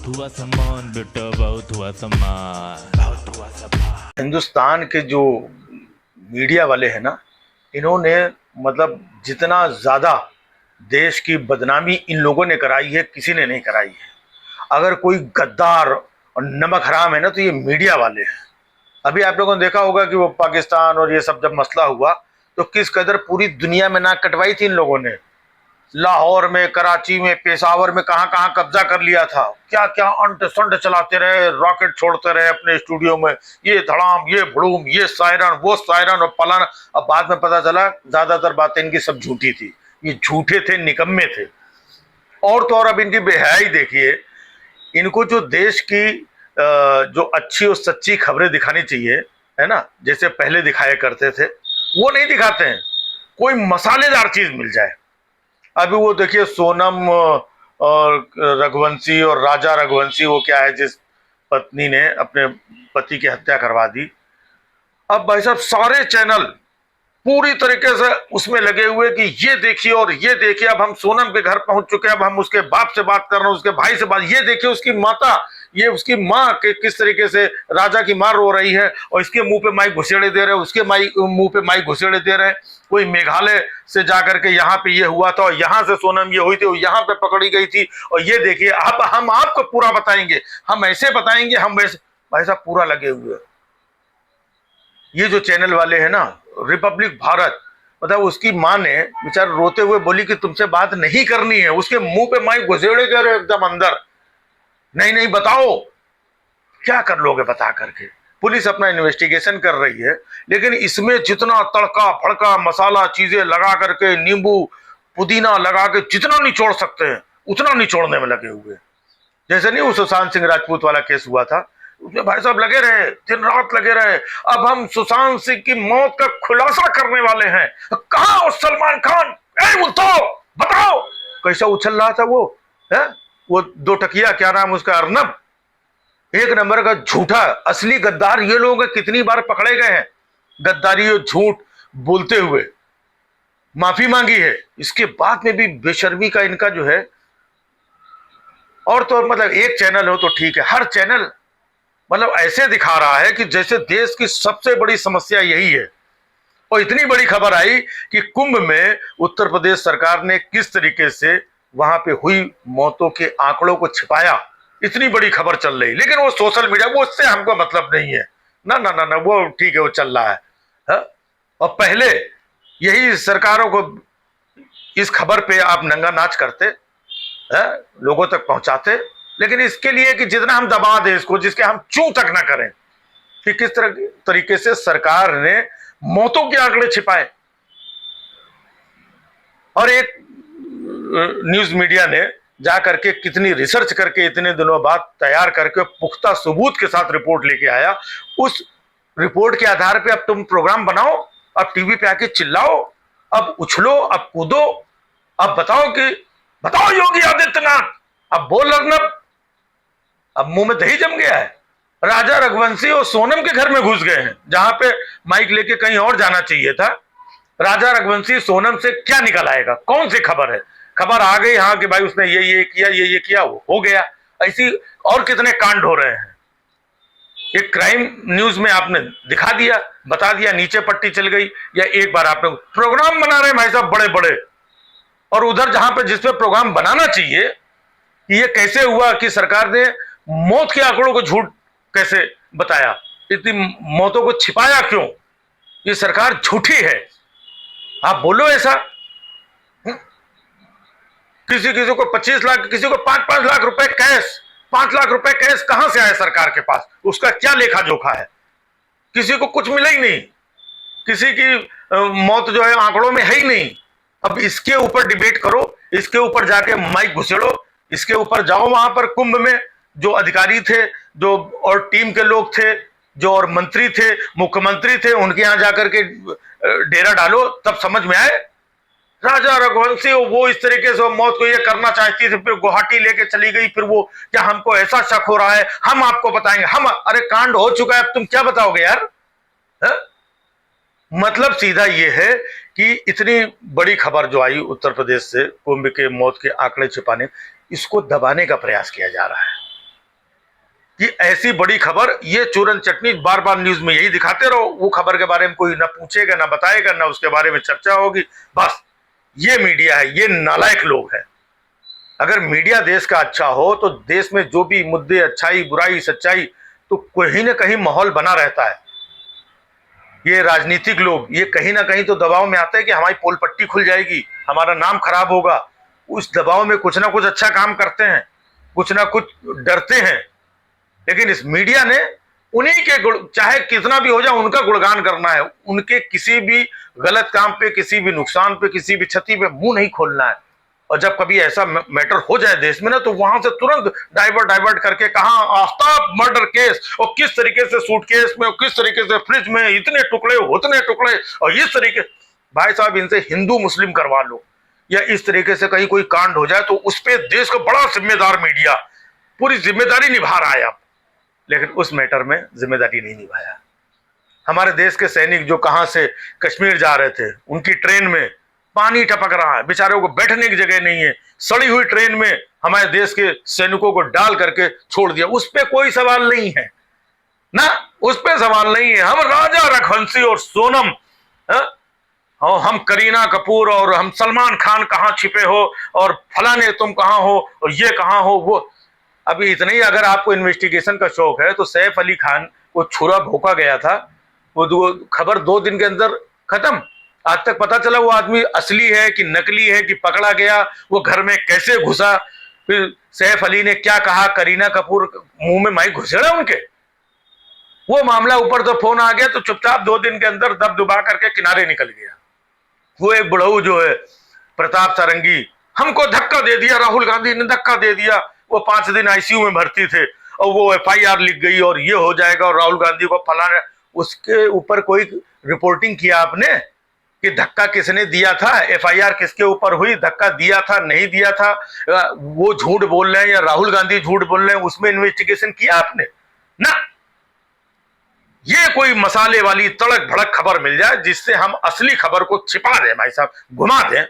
बहुत हुआ सम्मान बेटा, बहुत हुआ सम्मान, बहुत हुआ सम्मान। हिंदुस्तान के जो मीडिया वाले हैं ना, इन्होंने मतलब जितना ज्यादा देश की बदनामी इन लोगों ने कराई है, किसी ने नहीं कराई है। अगर कोई गद्दार और नमक हराम है ना, तो ये मीडिया वाले हैं। अभी आप लोगों ने देखा होगा कि वो पाकिस्तान और ये सब जब मसला हुआ तो किस कदर पूरी दुनिया में नाक कटवाई थी इन लोगों ने। लाहौर में, कराची में, पेशावर में, कहां कहां कब्जा कर लिया था। क्या क्या अंट संट चलाते रहे, रॉकेट छोड़ते रहे अपने स्टूडियो में, ये धड़ाम, ये भड़ूम, ये सायरन, वो सायरन और पलाना। अब बाद में पता चला ज्यादातर बातें इनकी सब झूठी थी, ये झूठे थे, निकम्मे थे। और तो और अब इनकी बेहयाई देखिए। इनको जो देश की जो अच्छी और सच्ची खबरें दिखानी चाहिए, है ना, जैसे पहले दिखाया करते थे, वो नहीं दिखाते हैं। कोई मसालेदार चीज मिल जाए। अभी वो देखिए सोनम और रघुवंशी और राजा रघुवंशी, वो क्या है, जिस पत्नी ने अपने पति की हत्या करवा दी। अब भाई साहब सारे चैनल पूरी तरीके से उसमें लगे हुए कि ये देखिए और ये देखिए, अब हम सोनम के घर पहुंच चुके हैं, अब हम उसके बाप से बात कर रहे हैं, उसके भाई से बात, ये देखिए उसकी माता, ये उसकी माँ के किस तरीके से राजा की माँ रो रही है और इसके मुंह पे माइक घुसेड़े दे रहे हैं, उसके मुंह पे माइक घुसेड़े दे रहे हैं। कोई मेघालय से जाकर के यहाँ पे ये हुआ था और यहाँ से सोनम ये हुई थी और यहाँ पे पकड़ी गई थी, और ये देखिए अब हम आपको पूरा बताएंगे, हम ऐसे बताएंगे, हम वैसे। भाई साहब पूरा लगे हुए। ये जो चैनल वाले हैं ना, रिपब्लिक भारत, मतलब उसकी माँ ने बेचारा रोते हुए बोली कि तुमसे बात नहीं करनी है, उसके मुंह पे माइक घुसेड़े जा रहे एकदम अंदर। नहीं नहीं बताओ, क्या कर लोगे बता करके। पुलिस अपना इन्वेस्टिगेशन कर रही है, लेकिन इसमें जितना तड़का फड़का मसाला चीजें लगा करके, नींबू पुदीना लगा के जितना निचोड़ सकते हैं उतना निचोड़ने में लगे हुए। जैसे नहीं वो सुशांत सिंह राजपूत वाला केस हुआ था, उसमें भाई साहब लगे रहे, दिन रात लगे रहे। अब हम सुशांत सिंह की मौत का खुलासा करने वाले हैं। कहां सलमान खान, बताओ कैसा उछल रहा था वो है। वो दो टकिया, क्या नाम उसका, अर्नब, एक नंबर का झूठा। असली गद्दार ये लोग कितनी बार पकड़े गए हैं गद्दारी और झूठ बोलते हुए। माफी मांगी है, इसके बाद में भी बेशर्मी का इनका जो है। और तो मतलब एक चैनल हो तो ठीक है, हर चैनल मतलब ऐसे दिखा रहा है कि जैसे देश की सबसे बड़ी समस्या यही है। और इतनी बड़ी खबर आई कि कुंभ में उत्तर प्रदेश सरकार ने किस तरीके से वहां पे हुई मौतों के आंकड़ों को छिपाया। इतनी बड़ी खबर चल रही, लेकिन वो सोशल मीडिया, वो उससे हमको मतलब नहीं है। ना ना ना ना, वो ठीक है, वो चल रहा है, हा? और पहले यही सरकारों को इस खबर पे आप नंगा नाच करते, है? लोगों तक पहुंचाते। लेकिन इसके लिए कि जितना हम दबा दें इसको, जिसके हम चू तक ना करें कि किस तरीके से सरकार ने मौतों के आंकड़े छिपाए। और एक न्यूज मीडिया ने जा करके कितनी रिसर्च करके इतने दिनों बाद तैयार करके पुख्ता सबूत के साथ रिपोर्ट लेके आया। उस रिपोर्ट के आधार पे अब तुम प्रोग्राम बनाओ, अब टीवी पे आके चिल्लाओ, अब उछलो, अब कूदो, अब बताओ योगी आदित्यनाथ, अब बोल अर्नब, अब मुंह में दही जम गया है। राजा रघुवंशी और सोनम के घर में घुस गए हैं, जहां पे माइक लेके कहीं और जाना चाहिए था। राजा रघुवंशी सोनम से क्या निकल आएगा, कौन सी खबर है। खबर आ गई हाँ कि भाई उसने ये किया, ये किया, वो हो गया। ऐसी और कितने कांड हो रहे हैं। एक क्राइम न्यूज में आपने दिखा दिया, बता दिया, नीचे पट्टी चल गई। या एक बार आपने प्रोग्राम बना रहे हैं भाई साहब बड़े बड़े, और उधर जहां पे जिसपे प्रोग्राम बनाना चाहिए कि ये कैसे हुआ कि सरकार ने मौत के आंकड़ों को झूठ कैसे बताया, इतनी मौतों को छिपाया क्यों, ये सरकार झूठी है। आप बोलो ऐसा। किसी किसी को 25 लाख, किसी को 5-5 लाख रुपए कैश, 5 लाख रुपए कैश कहां से आए सरकार के पास, उसका क्या लेखा जोखा है। किसी को कुछ मिला ही नहीं, किसी की मौत जो है आंकड़ों में है ही नहीं। अब इसके ऊपर डिबेट करो, इसके ऊपर जाके माइक घुसेड़ो, इसके ऊपर जाओ। वहां पर कुंभ में जो अधिकारी थे, जो और टीम के लोग थे, जो और मंत्री थे, मुख्यमंत्री थे, उनके यहां जाकर के डेरा डालो, तब समझ में आए। राजा रघुवंशी वो इस तरीके से मौत को ये करना चाहती थी, फिर गुवाहाटी लेके चली गई। फिर वो क्या हमको ऐसा शक हो रहा है, हम आपको बताएंगे। हम, अरे कांड हो चुका है, अब तुम क्या बताओगे यार, है? मतलब सीधा ये है कि इतनी बड़ी खबर जो आई उत्तर प्रदेश से कुंभ के मौत के आंकड़े छिपाने, इसको दबाने का प्रयास किया जा रहा है। कि ऐसी बड़ी खबर, ये चूरन चटनी बार बार न्यूज में यही दिखाते रहो, वो खबर के बारे में कोई ना पूछेगा ना बताएगा ना उसके बारे में चर्चा होगी। बस ये मीडिया है, ये नालायक लोग हैं। अगर मीडिया देश का अच्छा हो तो देश में जो भी मुद्दे, अच्छाई बुराई सच्चाई, तो कहीं ना कहीं माहौल बना रहता है। ये राजनीतिक लोग ये कहीं ना कहीं तो दबाव में आते हैं कि हमारी पोल पट्टी खुल जाएगी, हमारा नाम खराब होगा, उस दबाव में कुछ ना कुछ अच्छा काम करते हैं, कुछ ना कुछ डरते हैं। लेकिन इस मीडिया ने उन्हीं के चाहे कितना भी हो जाए उनका गुणगान करना है, उनके किसी भी गलत काम पे, किसी भी नुकसान पे, किसी भी क्षति पे मुंह नहीं खोलना है। और जब कभी ऐसा मैटर हो जाए देश में ना, तो वहां से तुरंत डाइवर्ट करके कहां आफ्ताब मर्डर केस, और किस तरीके से सूटकेस में और किस तरीके से फ्रिज में इतने टुकड़े उतने टुकड़े, और इस तरीके, भाई साहब इनसे हिंदू मुस्लिम करवा लो, या इस तरीके से कहीं कोई कांड हो जाए तो उस पर देश का बड़ा जिम्मेदार मीडिया पूरी जिम्मेदारी निभा रहा है अब, लेकिन उस मैटर में जिम्मेदारी नहीं निभाया। हमारे देश के सैनिक जो कहां से कश्मीर जा रहे थे, उनकी ट्रेन में पानी टपक रहा है, बेचारों को बैठने की जगह नहीं है, सड़ी हुई ट्रेन में हमारे देश के सैनिकों को डाल करके छोड़ दिया, उस पर कोई सवाल नहीं है ना, उस पर सवाल नहीं है। हम राजा रघुवंशी और सोनम, और हम करीना कपूर और हम सलमान खान कहाँ छिपे हो, और फलाने तुम कहाँ हो, और ये कहाँ हो वो। अभी इतना ही अगर आपको इन्वेस्टिगेशन का शौक है तो सैफ अली खान को छुरा भोंका गया था, वो खबर 2 दिन के अंदर खत्म। आज तक पता चला वो आदमी असली है कि नकली है, कि पकड़ा गया, वो घर में कैसे घुसा, फिर सैफ अली ने क्या कहा, करीना कपूर मुंह में माइक घुसेड़ा उनके, वो मामला ऊपर तो फोन आ गया तो चुपचाप 2 दिन के अंदर दब दुबा करके किनारे निकल गया। वो एक बुढ़ऊ जो है प्रताप सारंगी, हमको धक्का दे दिया, राहुल गांधी ने धक्का दे दिया, वो 5 दिन आईसीयू में भर्ती थे और वो एफआईआर लिख गई और ये हो जाएगा और राहुल गांधी को फलाना, उसके ऊपर कोई रिपोर्टिंग किया आपने कि धक्का किसने दिया था, एफआईआर किसके ऊपर हुई, धक्का दिया था नहीं दिया था, वो झूठ बोल रहे हैं या राहुल गांधी झूठ बोल रहे हैं, उसमें इन्वेस्टिगेशन किया आपने ना। ये कोई मसाले वाली तड़क भड़क खबर मिल जाए जिससे हम असली खबर को छिपा दें, भाई साहब घुमा दें,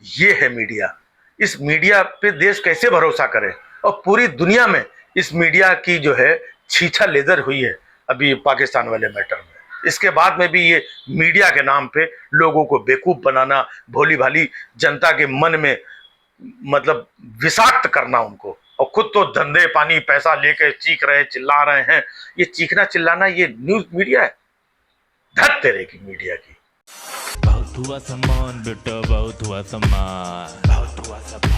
ये है मीडिया। इस मीडिया पे देश कैसे भरोसा करे, और पूरी दुनिया में इस मीडिया की जो है छीछा लेदर हुई है अभी पाकिस्तान वाले मैटर में। इसके बाद में भी ये मीडिया के नाम पे लोगों को बेवकूफ बनाना, भोली भाली जनता के मन में मतलब विषाक्त करना उनको, और खुद तो धंधे पानी पैसा लेके चीख रहे चिल्ला रहे हैं। ये चीखना चिल्लाना ये न्यूज मीडिया है, धत तेरे की मीडिया की। बहुत हुआ सम्मान बेटा, बहुत हुआ सम्मान, बहुत हुआ सम्मान।